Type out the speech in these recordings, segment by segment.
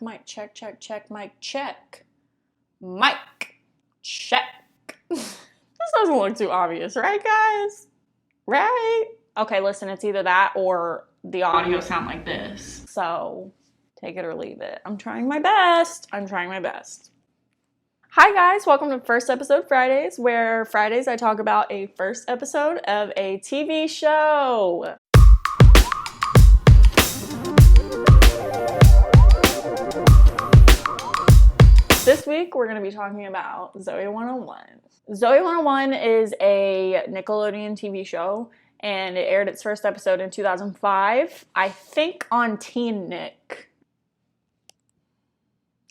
Mic check, check, check, mic check. Mic check. This doesn't look too obvious, right, guys? Right? Okay, listen, it's either that or the audio sound like this. So, take it or leave it. I'm trying my best. Hi guys, welcome to First Episode Fridays, where Fridays I talk about a first episode of a TV show. This week we're going to be talking about Zoey 101. Zoey 101 is a Nickelodeon TV show, and it aired its first episode in 2005, I think on Teen Nick.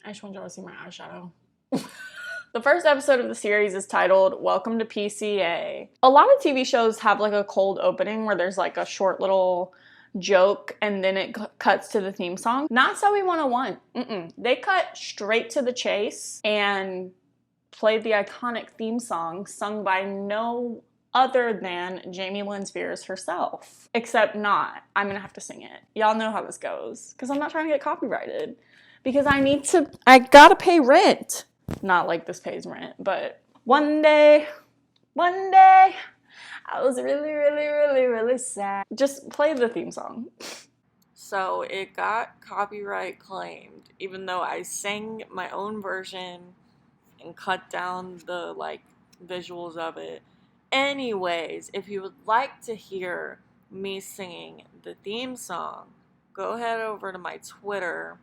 I just want y'all to see my eyeshadow. The first episode of the series is titled Welcome to PCA. A lot of TV shows have like a cold opening where there's like a short little joke and then it cuts to the theme song. Not Zoey 101. They cut straight to the chase and played the iconic theme song sung by no other than Jamie Lynn Spears herself. Except not. I'm gonna have to sing it. Y'all know how this goes. Because I'm not trying to get copyrighted. Because I gotta pay rent. Not like this pays rent, but one day, I was really sad. Just play the theme song. So it got copyright claimed, even though I sang my own version and cut down the visuals of it. Anyways, if you would like to hear me singing the theme song, go head over to my Twitter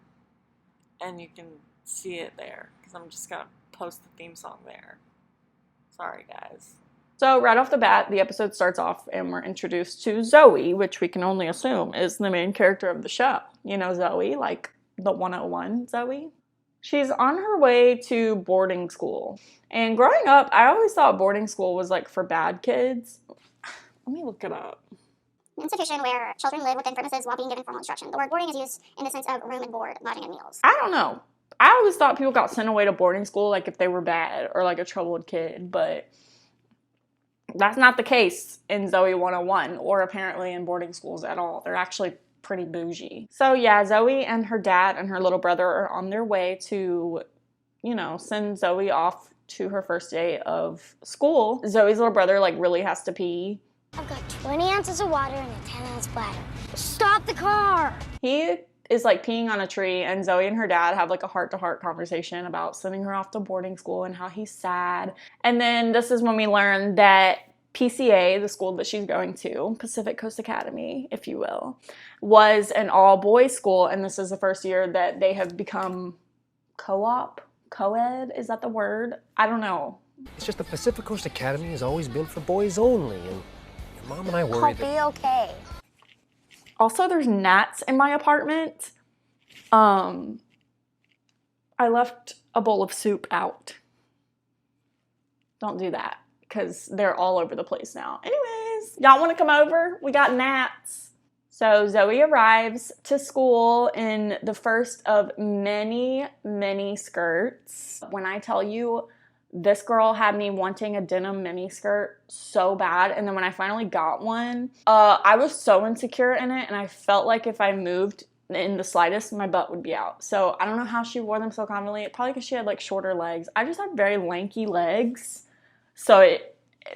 and you can see it there, because I'm just gonna post the theme song there. Sorry guys. So right off the bat, the episode starts off and we're introduced to Zoey, which we can only assume is the main character of the show. You know Zoey, like the 101 Zoey. She's on her way to boarding school. And growing up, I always thought boarding school was like for bad kids. Let me look it up. An institution where children live within premises while being given formal instruction. The word boarding is used in the sense of room and board, lodging and meals. I don't know. I always thought people got sent away to boarding school like if they were bad or like a troubled kid, but that's not the case in Zoey 101 or apparently in boarding schools at all. They're actually pretty bougie. So yeah, Zoey and her dad and her little brother are on their way to, send Zoey off to her first day of school. Zoey's little brother really has to pee. I've got 20 ounces of water in a 10-ounce bladder. Stop the car! He is peeing on a tree, and Zoey and her dad have a heart-to-heart conversation about sending her off to boarding school and how he's sad. And then this is when we learn that PCA, the school that she's going to, Pacific Coast Academy, if you will, was an all-boys school, and this is the first year that they have become co-ed, is that the word? I don't know. It's just the Pacific Coast Academy has always been for boys only, and your mom and I worry that... I'll be okay. Also, there's gnats in my apartment. I left a bowl of soup out. Don't do that, because they're all over the place now. Anyways, y'all want to come over? We got gnats. So Zoey arrives to school in the first of many, many skirts. When I tell you, this girl had me wanting a denim mini skirt so bad, and then when I finally got one, I was so insecure in it, and I felt like if I moved in the slightest, my butt would be out. So I don't know how she wore them so confidently. Probably because she had shorter legs. I just have very lanky legs, so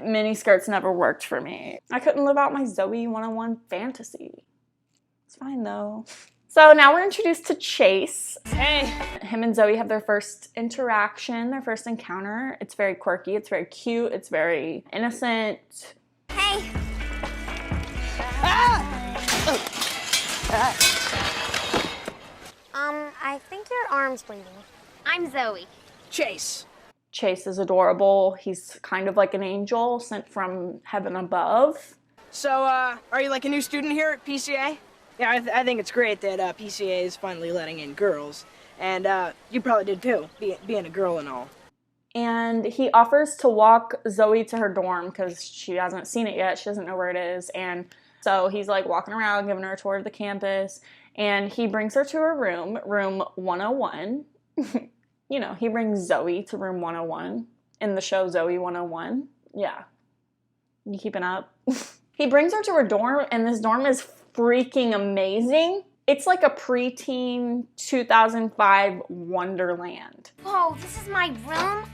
mini skirts never worked for me. I couldn't live out my Zoey 101 fantasy. It's fine though. So now we're introduced to Chase. Hey! Him and Zoey have their first interaction, their first encounter. It's very quirky, it's very cute, it's very innocent. Hey! I think your arm's bleeding. I'm Zoey. Chase! Chase is adorable. He's kind of like an angel sent from heaven above. So, are you a new student here at PCA? Yeah, I think it's great that PCA is finally letting in girls. And you probably did too, being a girl and all. And he offers to walk Zoey to her dorm because she hasn't seen it yet. She doesn't know where it is. And so he's walking around, giving her a tour of the campus. And he brings her to her room 101. He brings Zoey to room 101 in the show Zoey 101. Yeah. You keeping up? He brings her to her dorm, and this dorm is freaking amazing. It's like a preteen 2005 Wonderland. Whoa, this is my room?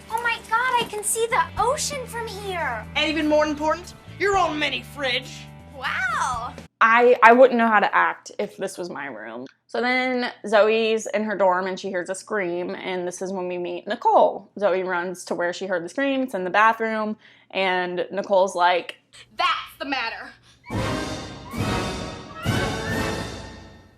Oh my god, I can see the ocean from here. And even more important, your own mini fridge. Wow. I wouldn't know how to act if this was my room. So then Zoe's in her dorm and she hears a scream, and this is when we meet Nicole. Zoe runs to where she heard the scream. It's in the bathroom, and Nicole's like, That's the matter.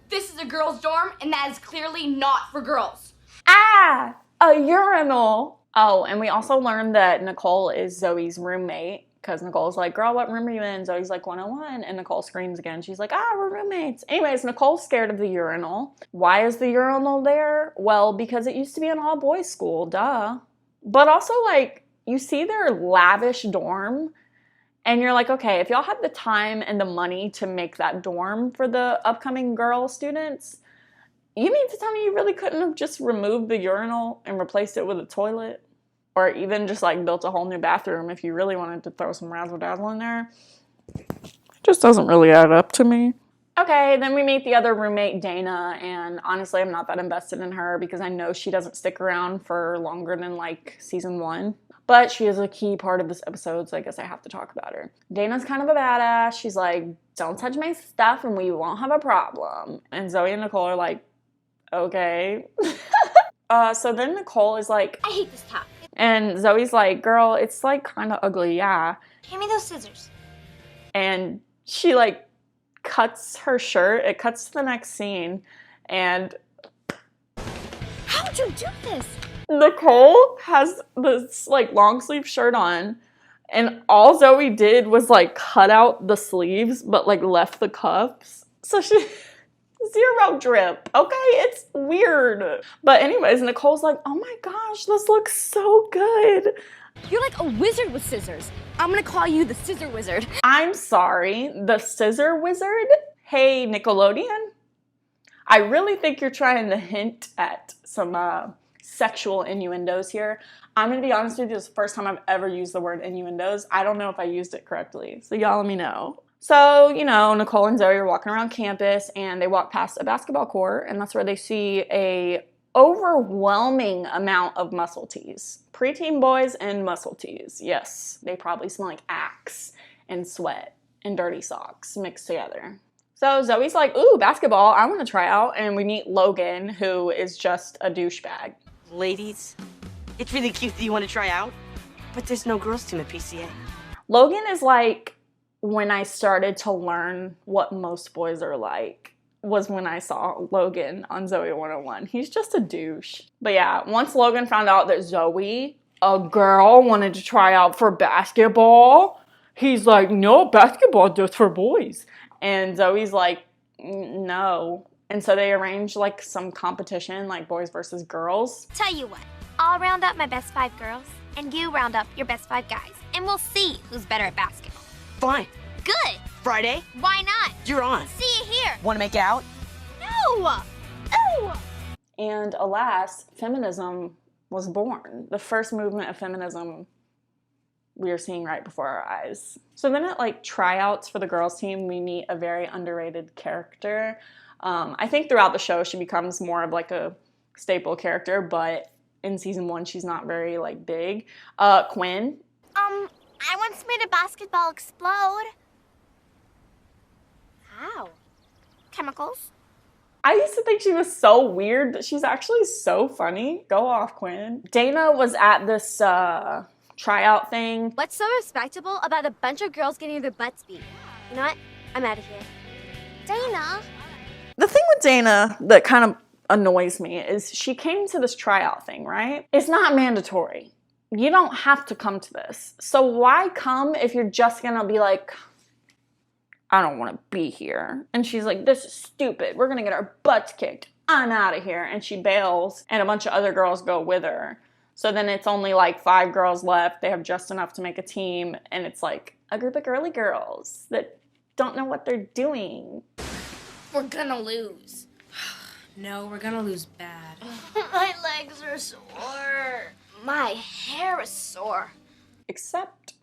This is a girls' dorm, and that is clearly not for girls. ah, a urinal. Oh, and we also learned that Nicole is Zoe's roommate, because Nicole's like, girl, what room are you in? Zoe's like, 101. And Nicole screams again. She's like, we're roommates. Anyways, Nicole's scared of the urinal. Why is the urinal there? Well, because it used to be an all-boys school, duh. But also, like, you see their lavish dorm, and you're like, okay, if y'all had the time and the money to make that dorm for the upcoming girl students, you mean to tell me you really couldn't have just removed the urinal and replaced it with a toilet? Or even just like built a whole new bathroom if you really wanted to throw some razzle dazzle in there. It just doesn't really add up to me. Okay, then we meet the other roommate, Dana, and honestly, I'm not that invested in her because I know she doesn't stick around for longer than like season 1. But she is a key part of this episode, so I guess I have to talk about her. Dana's kind of a badass. She's like, don't touch my stuff and we won't have a problem. And Zoe and Nicole are like, okay. So then Nicole is like, I hate this top. and Zoe's like, girl, it's like kind of ugly, yeah. Hand me those scissors. And she like cuts her shirt. It cuts to the next scene. And How'd you do this? Nicole has this like long sleeve shirt on. And all Zoe did was like cut out the sleeves, but like left the cuffs. So she... zero drip, okay? It's weird. But anyways, Nicole's like, oh my gosh, this looks so good. You're like a wizard with scissors. I'm gonna call you the Scissor Wizard. I'm sorry, the Scissor Wizard? Hey, Nickelodeon. I really think you're trying to hint at some sexual innuendos here. I'm gonna be honest with you, this is the first time I've ever used the word innuendos. I don't know if I used it correctly, so y'all let me know. So, you know, Nicole and Zoe are walking around campus and they walk past a basketball court, and that's where they see a overwhelming amount of muscle tees. Preteen boys and muscle tees. Yes, they probably smell like Axe and sweat and dirty socks mixed together. So Zoe's like, ooh, basketball, I want to try out. And we meet Logan, who is just a douchebag. Ladies, it's really cute that you want to try out, but there's no girls team at PCA. Logan is like, when I started to learn what most boys are like, was when I saw Logan on Zoey 101. He's just a douche. But yeah, once Logan found out that Zoe, a girl, wanted to try out for basketball, he's like, no, basketball just for boys. And Zoe's like, no. And so they arranged like some competition, like boys versus girls. Tell you what, I'll round up my best 5 girls, and you round up your best 5 guys, and we'll see who's better at basketball. Fine. Good. Friday, Why not? you're on. See you here. Want to make out? No. Ooh. And alas, feminism was born. The first movement of feminism we are seeing right before our eyes. So then at like tryouts for the girls team, we meet a very underrated character. I think throughout the show, she becomes more of like a staple character, but in season 1, she's not very like big. Quinn. I once made a basketball explode. How? Chemicals. I used to think she was so weird, but she's actually so funny. Go off, Quinn. Dana was at this tryout thing. What's so respectable about a bunch of girls getting their butts beat? You know what? I'm out of here. Dana. The thing with Dana that kind of annoys me is she came to this tryout thing, right? It's not mandatory. You don't have to come to this. So why come if you're just gonna be like, I don't want to be here. And she's like, this is stupid. We're gonna get our butts kicked. I'm out of here. And she bails, and a bunch of other girls go with her. So then it's only like 5 girls left. They have just enough to make a team, and it's like a group of girly girls that don't know what they're doing. We're gonna lose. No, we're gonna lose bad. My legs are sore. My hair is sore. Except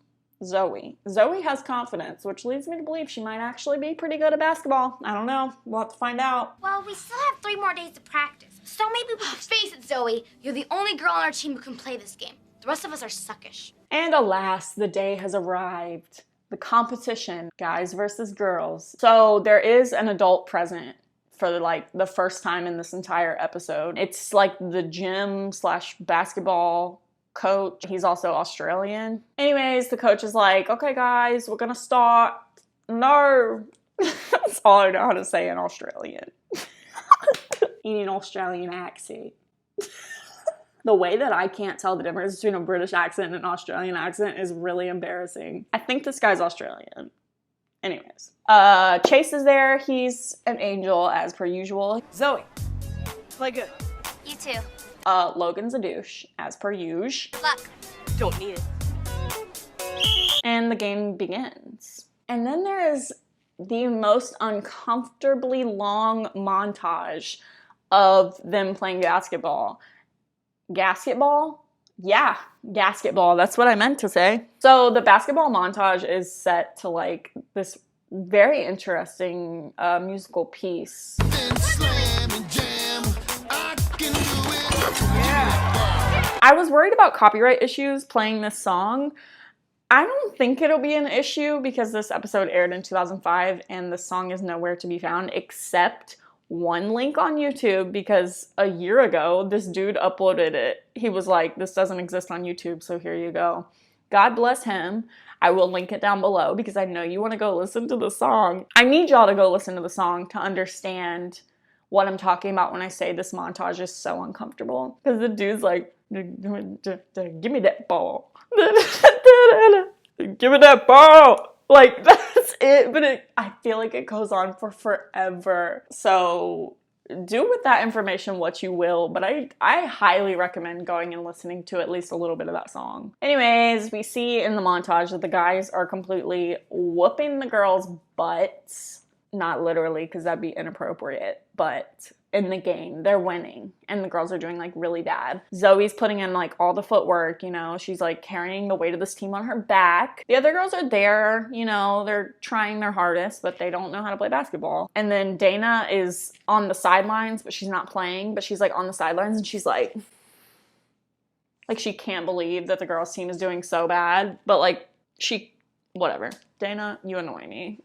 Zoey. Zoey has confidence, which leads me to believe she might actually be pretty good at basketball. I don't know. We'll have to find out. Well, we still have 3 more days to practice, so maybe we can Face it, Zoe. You're the only girl on our team who can play this game. The rest of us are suckish. And alas, the day has arrived. The competition, guys versus girls. So there is an adult present for like the first time in this entire episode. It's like the gym / basketball coach. He's also Australian. Anyways, the coach is like, okay guys, we're gonna start. No. That's all I know how to say in Australian. Eating Australian accent. The way that I can't tell the difference between a British accent and an Australian accent is really embarrassing. I think this guy's Australian. Anyways. Chase is there. He's an angel as per usual. Zoey, play good. You too. Logan's a douche as per usual. Good luck. Don't need it. And the game begins. And then there is the most uncomfortably long montage of them playing basketball. Gasketball? Yeah, gasketball. That's what I meant to say. So the basketball montage is set to like this very interesting musical piece. I was worried about copyright issues playing this song. I don't think it'll be an issue because this episode aired in 2005 and the song is nowhere to be found except one link on YouTube because a year ago, this dude uploaded it. He was like, this doesn't exist on YouTube, so here you go. God bless him. I will link it down below because I know you want to go listen to the song. I need y'all to go listen to the song to understand what I'm talking about when I say this montage is so uncomfortable. Because the dude's like, give me that ball. Give me that ball. Like, that's it. But I feel like it goes on for forever. So do with that information what you will. But I highly recommend going and listening to at least a little bit of that song. Anyways, we see in the montage that the guys are completely whooping the girls' butts. Not literally, because that'd be inappropriate. But in the game, they're winning. And the girls are doing, like, really bad. Zoey's putting in, like, all the footwork, you know. She's, like, carrying the weight of this team on her back. The other girls are there, you know. They're trying their hardest, but they don't know how to play basketball. And then Dana is on the sidelines, but she's not playing. But she's, like, on the sidelines, and she's, like, she can't believe that the girls' team is doing so bad. But, like, whatever. Dana, you annoy me.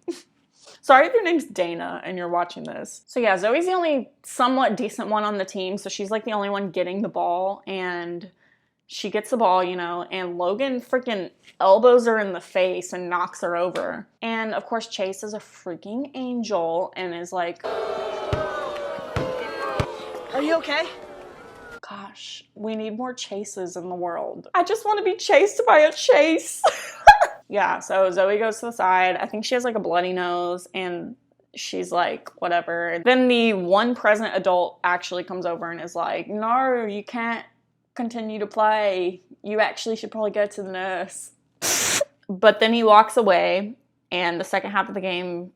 Sorry if your name's Dana and you're watching this. So yeah, Zoey's the only somewhat decent one on the team. So she's like the only one getting the ball and she gets the ball, you know, and Logan freaking elbows her in the face and knocks her over. And of course Chase is a freaking angel and is like, Are you okay? gosh, we need more Chases in the world. I just want to be chased by a Chase. Yeah, so Zoey goes to the side. I think she has like a bloody nose and she's like, whatever. Then the one present adult actually comes over and is like, no, you can't continue to play. You actually should probably go to the nurse. But then he walks away and the second half of the game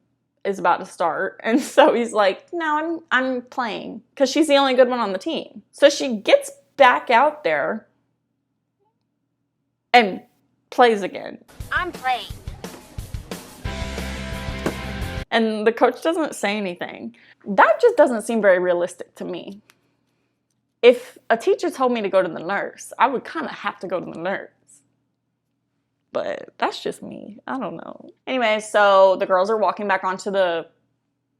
is about to start. And so he's like, no, I'm playing because she's the only good one on the team. So she gets back out there and plays again. I'm playing. And the coach doesn't say anything. That just doesn't seem very realistic to me. If a teacher told me to go to the nurse, I would kind of have to go to the nurse. But that's just me. I don't know. Anyway, so the girls are walking back onto the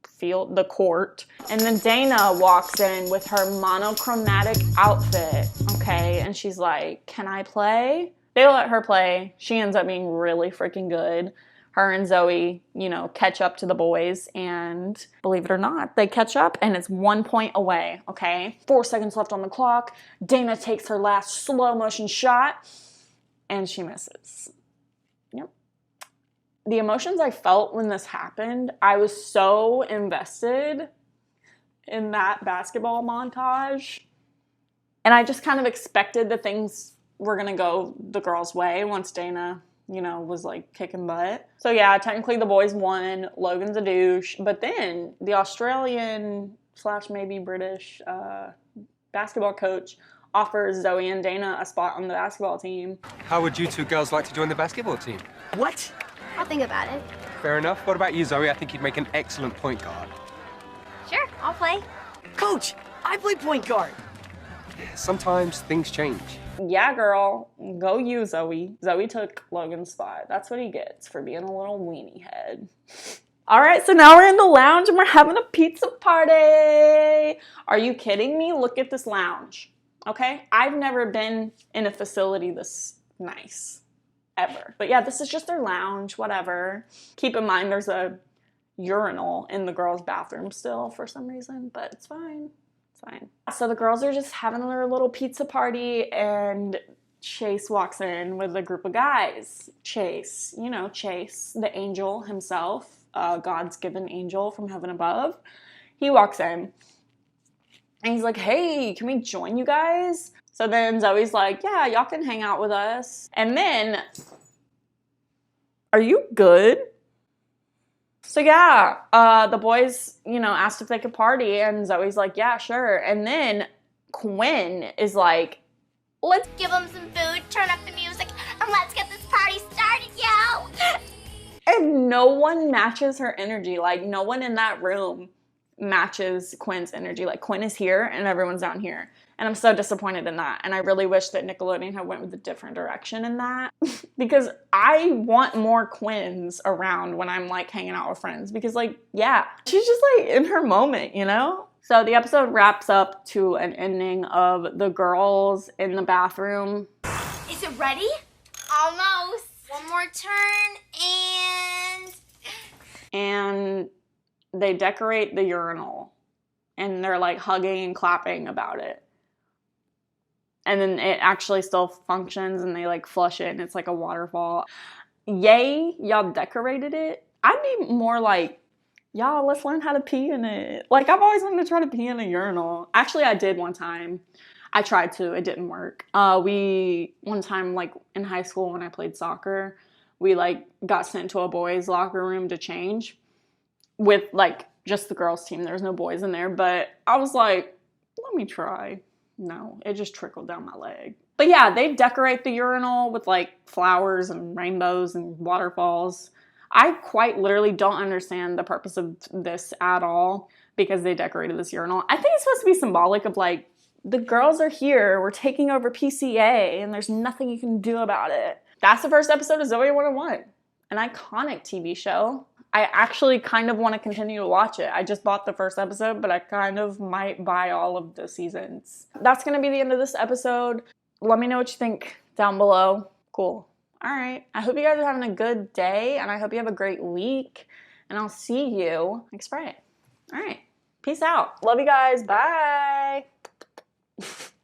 field, the court. And then Dana walks in with her monochromatic outfit, okay? And she's like, can I play? They let her play. She ends up being really freaking good. Her and Zoey, you know, catch up to the boys and believe it or not, they catch up and it's 1 point away, okay? 4 seconds left on the clock. Dana takes her last slow motion shot and she misses. Yep. The emotions I felt when this happened, I was so invested in that basketball montage. And I just kind of expected that things were gonna go the girls' way once Dana, you know, was like kicking butt. So yeah, technically the boys won. Logan's a douche. But then the Australian / maybe British basketball coach offers Zoe and Dana a spot on the basketball team. How would you two girls like to join the basketball team? What? I'll think about it. Fair enough. What about you, Zoe? I think you'd make an excellent point guard. Sure, I'll play. Coach, I play point guard. Sometimes things change. Yeah, girl, go you, Zoe. Zoe took Logan's spot. That's what he gets for being a little weenie head. All right, so now we're in the lounge and we're having a pizza party. Are you kidding me? Look at this lounge, okay? I've never been in a facility this nice, ever. But yeah, this is just their lounge, whatever. Keep in mind there's a urinal in the girls' bathroom still for some reason, but it's fine. It's fine. So the girls are just having their little pizza party and Chase walks in with a group of guys. Chase, you know, Chase, the angel himself. God's given angel from heaven above. He walks in and he's like, hey, can we join you guys? So then Zoe's like, yeah, y'all can hang out with us. And then, are you good? So yeah, the boys, you know, asked if they could party and Zoe's like, yeah, sure. And then Quinn is like, let's Give them some food, turn up the music, and let's get this party started, yo! And no one matches her energy. Like, no one in that room matches Quinn's energy. Like, Quinn is here and everyone's down here. And I'm so disappointed in that. And I really wish that Nickelodeon had went with a different direction in that. Because I want more Quinns around when I'm, like, hanging out with friends. Because, like, yeah, she's just, like, in her moment, you know? So the episode wraps up to an ending of the girls in the bathroom. Is it ready? Almost. One more turn, And they decorate the urinal. And they're, like, hugging and clapping about it. And then it actually still functions and they, like, flush it and it's like a waterfall. Yay, y'all decorated it. I'd be more like, y'all, let's learn how to pee in it. Like, I've always wanted to try to pee in a urinal. Actually, I did one time. I tried to. It didn't work. One time, like, in high school when I played soccer, we, like, got sent to a boys' locker room to change with, like, just the girls' team. There was no boys in there. But I was like, let me try. No, it just trickled down my leg. But yeah, they decorate the urinal with, like, flowers and rainbows and waterfalls. I quite literally don't understand the purpose of this at all because they decorated this urinal. I think it's supposed to be symbolic of, like, the girls are here, we're taking over PCA, and there's nothing you can do about it. That's the first episode of Zoey 101, an iconic TV show. I actually kind of want to continue to watch it. I just bought the first episode, but I kind of might buy all of the seasons. That's going to be the end of this episode. Let me know what you think down below. Cool. All right. I hope you guys are having a good day, and I hope you have a great week, and I'll see you next Friday. All right. Peace out. Love you guys. Bye.